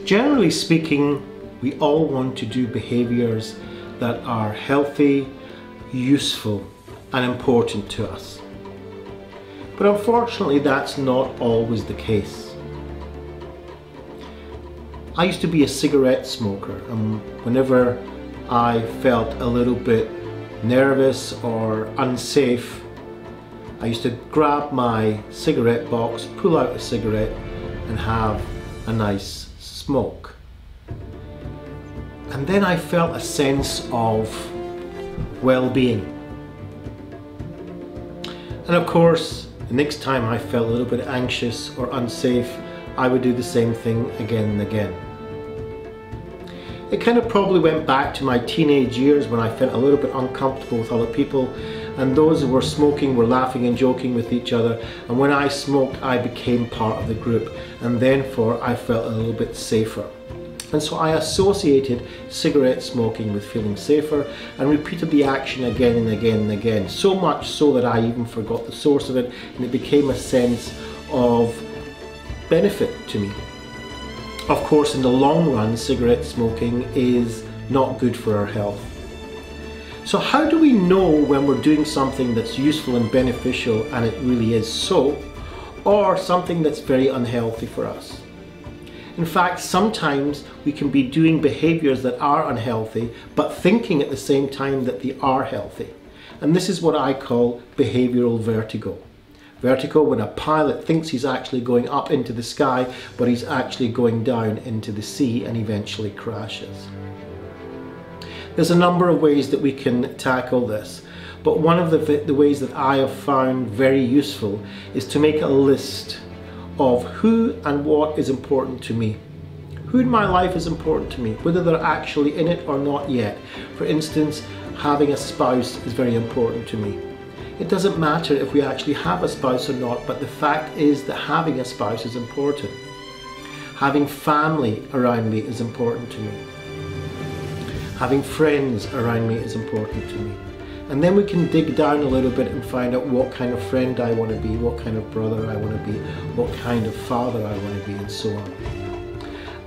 Generally speaking, we all want to do behaviours that are healthy, useful and important to us. But unfortunately, that's not always the case. I used to be a cigarette smoker, and whenever I felt a little bit nervous or unsafe, I used to grab my cigarette box, pull out a cigarette and have a nice smoke. And then I felt a sense of well-being. And of course, the next time I felt a little bit anxious or unsafe, I would do the same thing again and again. It kind of probably went back to my teenage years when I felt a little bit uncomfortable with other people, and those who were smoking were laughing and joking with each other, and when I smoked I became part of the group, and therefore I felt a little bit safer. And so I associated cigarette smoking with feeling safer and repeated the action again and again and again, so much so that I even forgot the source of it, and it became a sense of benefit to me. Of course, in the long run, cigarette smoking is not good for our health. So how do we know when we're doing something that's useful and beneficial and it really is so, or something that's very unhealthy for us? In fact, sometimes we can be doing behaviors that are unhealthy, but thinking at the same time that they are healthy. And this is what I call behavioural vertigo. Vertigo, when a pilot thinks he's actually going up into the sky, but he's actually going down into the sea and eventually crashes. There's a number of ways that we can tackle this, but one of the ways that I have found very useful is to make a list of who and what is important to me. Who in my life is important to me, whether they're actually in it or not yet. For instance, having a spouse is very important to me. It doesn't matter if we actually have a spouse or not, but the fact is that having a spouse is important. Having family around me is important to me. Having friends around me is important to me. And then we can dig down a little bit and find out what kind of friend I want to be, what kind of brother I want to be, what kind of father I want to be, and so on.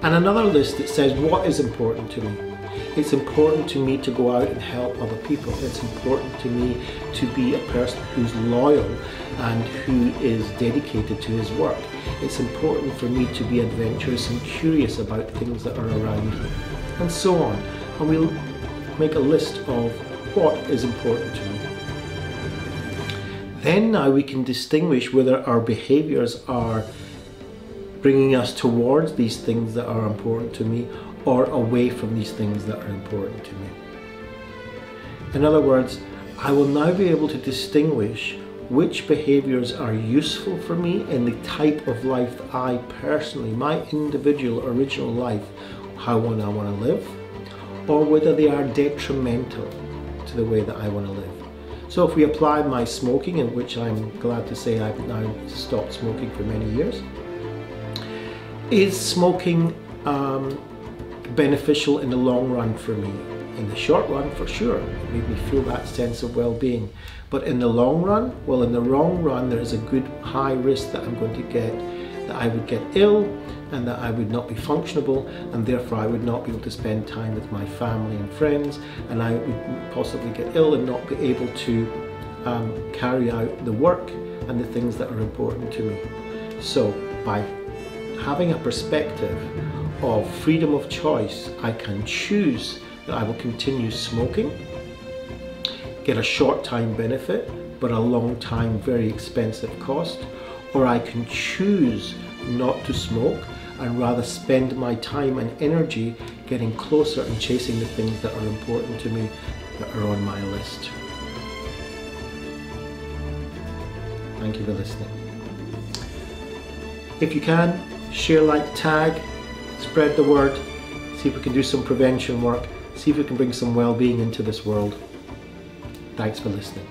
And another list that says what is important to me. It's important to me to go out and help other people. It's important to me to be a person who's loyal and who is dedicated to his work. It's important for me to be adventurous and curious about things that are around me, and so on. And we'll make a list of what is important to me. Then now we can distinguish whether our behaviours are bringing us towards these things that are important to me or away from these things that are important to me. In other words, I will now be able to distinguish which behaviours are useful for me in the type of life that I personally, my individual original life, how I want to live, or whether they are detrimental to the way that I want to live. So if we apply my smoking, in which I'm glad to say I've now stopped smoking for many years, is smoking beneficial in the long run for me? In the short run, for sure, it made me feel that sense of well-being. But in the long run, well, in the long run, there is a good high risk that I'm going to get, that I would get ill and that I would not be functionable, and therefore I would not be able to spend time with my family and friends, and I would possibly get ill and not be able to carry out the work and the things that are important to me. So by having a perspective of freedom of choice, I can choose that I will continue smoking, get a short time benefit, but a long time very expensive cost, or I can choose not to smoke and rather spend my time and energy getting closer and chasing the things that are important to me that are on my list. Thank you for listening. If you can, share, like, tag, spread the word, see if we can do some prevention work, see if we can bring some well-being into this world. Thanks for listening.